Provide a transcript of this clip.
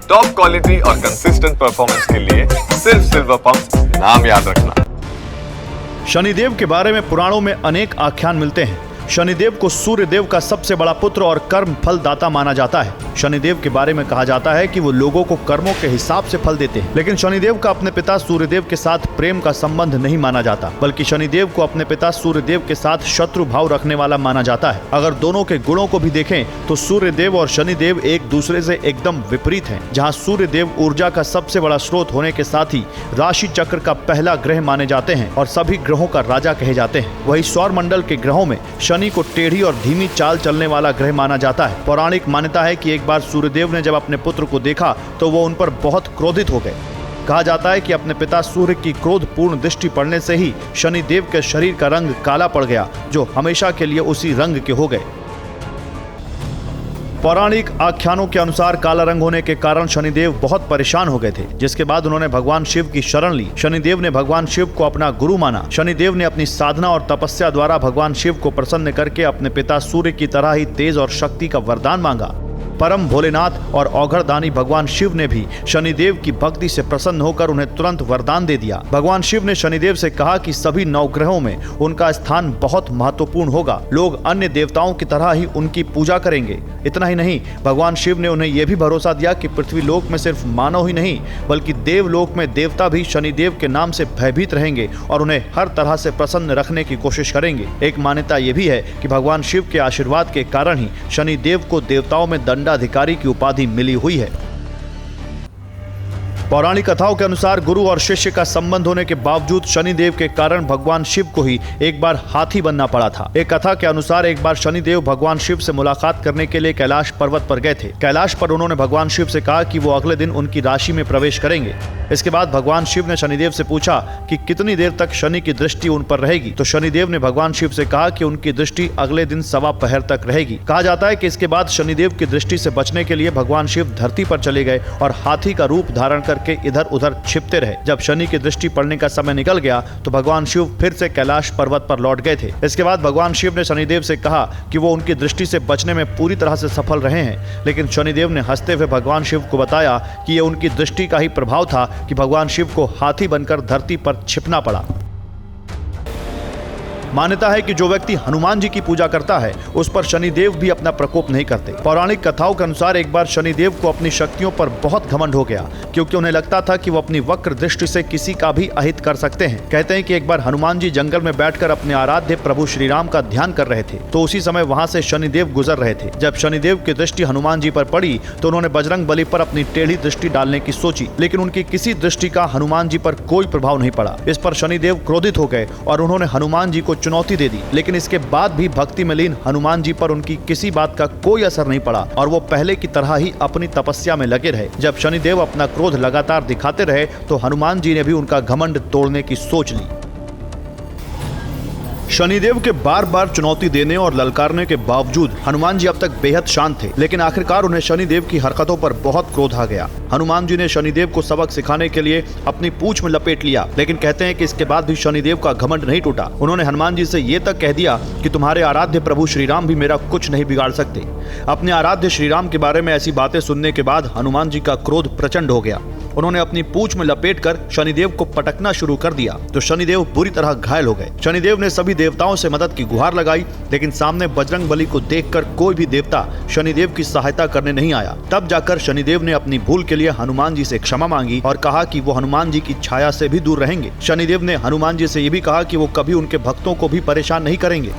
Top quality और consistent performance के लिए सिर्फ सिल्वर पंप नाम याद रखना। शनिदेव के बारे में पुराणों में अनेक आख्यान मिलते हैं। शनिदेव को सूर्यदेव का सबसे बड़ा पुत्र और कर्म फल दाता माना जाता है। शनिदेव के बारे में कहा जाता है कि वो लोगों को कर्मों के हिसाब से फल देते हैं, लेकिन शनिदेव का अपने पिता सूर्यदेव के साथ प्रेम का संबंध नहीं माना जाता, बल्कि शनिदेव को अपने पिता सूर्यदेव के साथ शत्रु भाव रखने वाला माना जाता है। अगर दोनों के गुणों को भी देखें तो सूर्यदेव और शनिदेव एक दूसरे से एकदम विपरीत हैं। जहाँ सूर्यदेव ऊर्जा का सबसे बड़ा स्रोत होने के साथ ही राशि चक्र का पहला ग्रह माने जाते हैं और सभी ग्रहों का राजा कहे जाते हैं, वही सौर मंडल के ग्रहों में शनि को टेढ़ी और धीमी चाल चलने वाला ग्रह माना जाता है। पौराणिक मान्यता है कि एक बार सूर्यदेव ने जब अपने पुत्र को देखा तो वो उन पर बहुत क्रोधित हो गए। कहा जाता है कि अपने पिता सूर्य की क्रोधपूर्ण दृष्टि पड़ने से ही शनिदेव के शरीर का रंग काला पड़ गया, जो हमेशा के लिए उसी रंग के हो गए। पौराणिक आख्यानों के अनुसार काला रंग होने के कारण शनिदेव बहुत परेशान हो गए थे, जिसके बाद उन्होंने भगवान शिव की शरण ली। शनिदेव ने भगवान शिव को अपना गुरु माना। शनिदेव ने अपनी साधना और तपस्या द्वारा भगवान शिव को प्रसन्न करके अपने पिता सूर्य की तरह ही तेज और शक्ति का वरदान मांगा। परम भोलेनाथ और औघड़दानी भगवान शिव ने भी शनिदेव की भक्ति से प्रसन्न होकर उन्हें तुरंत वरदान दे दिया। भगवान शिव ने शनिदेव से कहा कि सभी नवग्रहों में उनका स्थान बहुत महत्वपूर्ण होगा। लोग अन्य देवताओं की तरह ही उनकी पूजा करेंगे। इतना ही नहीं, भगवान शिव ने उन्हें यह भी भरोसा दिया कि पृथ्वी लोक में सिर्फ मानव ही नहीं बल्कि देवलोक में देवता भी शनिदेव के नाम से भयभीत रहेंगे और उन्हें हर तरह से प्रसन्न रखने की कोशिश करेंगे। एक मान्यता यह भी है कि भगवान शिव के आशीर्वाद के कारण ही शनिदेव को देवताओं में दंडाधिकारी की उपाधि मिली हुई है। पौराणिक कथाओं के अनुसार गुरु और शिष्य का संबंध होने के बावजूद शनिदेव के कारण भगवान शिव को ही एक बार हाथी बनना पड़ा था। एक कथा के अनुसार एक बार शनिदेव भगवान शिव से मुलाकात करने के लिए कैलाश पर्वत पर गए थे। कैलाश पर उन्होंने भगवान शिव से कहा कि वो अगले दिन उनकी राशि में प्रवेश करेंगे। इसके बाद भगवान शिव ने शनिदेव से पूछा कि कितनी देर तक शनि की दृष्टि उन पर रहेगी, तो शनिदेव ने भगवान शिव से कहा कि उनकी दृष्टि अगले दिन 1.25 पहर तक रहेगी। कहा जाता है कि इसके बाद शनिदेव की दृष्टि से बचने के लिए भगवान शिव धरती पर चले गए और हाथी का रूप धारण करके इधर उधर छिपते रहे। जब शनि की दृष्टि पड़ने का समय निकल गया तो भगवान शिव फिर से कैलाश पर्वत पर लौट गए थे। इसके बाद भगवान शिव ने शनिदेव से कहा कि वो उनकी दृष्टि से बचने में पूरी तरह से सफल रहे हैं, लेकिन शनिदेव ने हंसते हुए भगवान शिव को बताया कि ये उनकी दृष्टि का ही प्रभाव था कि भगवान शिव को हाथी बनकर धरती पर छिपना पड़ा। मान्यता है कि जो व्यक्ति हनुमान जी की पूजा करता है उस पर शनिदेव भी अपना प्रकोप नहीं करते। पौराणिक कथाओं के अनुसार एक बार शनिदेव को अपनी शक्तियों पर बहुत घमंड हो गया, क्योंकि उन्हें लगता था कि वो अपनी वक्र दृष्टि से किसी का भी अहित कर सकते हैं। कहते हैं कि एक बार हनुमान जी जंगल में बैठकर अपने आराध्य प्रभु श्री राम का ध्यान कर रहे थे, तो उसी समय वहां से शनिदेव गुजर रहे थे। जब शनिदेव की दृष्टि हनुमान जी पर पड़ी तो उन्होंने बजरंग बली पर अपनी टेढ़ी दृष्टि डालने की सोची, लेकिन उनकी किसी दृष्टि का हनुमान जी पर कोई प्रभाव नहीं पड़ा। इस पर शनिदेव क्रोधित हो गए और उन्होंने हनुमान जी को चुनौती दे दी, लेकिन इसके बाद भी भक्ति में लीन हनुमान जी पर उनकी किसी बात का कोई असर नहीं पड़ा और वो पहले की तरह ही अपनी तपस्या में लगे रहे। जब शनिदेव अपना क्रोध लगातार दिखाते रहे तो हनुमान जी ने भी उनका घमंड तोड़ने की सोच ली। शनिदेव के बार बार चुनौती देने और ललकारने के बावजूद हनुमान जी अब तक बेहद शांत थे, लेकिन आखिरकार उन्हें शनिदेव की हरकतों पर बहुत क्रोध आ गया। हनुमान जी ने शनिदेव को सबक सिखाने के लिए अपनी पूंछ में लपेट लिया, लेकिन कहते हैं कि इसके बाद भी शनिदेव का घमंड नहीं टूटा। उन्होंने हनुमान जी से ये तक कह दिया कि तुम्हारे आराध्य प्रभु श्री राम भी मेरा कुछ नहीं बिगाड़ सकते। अपने आराध्य श्री राम के बारे में ऐसी बातें सुनने के बाद हनुमान जी का क्रोध प्रचंड हो गया। उन्होंने अपनी पूंछ में लपेटकर शनिदेव को पटकना शुरू कर दिया, तो शनिदेव बुरी तरह घायल हो गए। शनिदेव ने सभी देवताओं से मदद की गुहार लगाई, लेकिन सामने बजरंग बली को देखकर कोई भी देवता शनिदेव की सहायता करने नहीं आया। तब जाकर शनिदेव ने अपनी भूल के लिए हनुमान जी से क्षमा मांगी और कहा कि वो हनुमान जी की छाया से भी दूर रहेंगे। शनिदेव ने हनुमान जी से ये भी कहा कि वो कभी उनके भक्तों को भी परेशान नहीं करेंगे।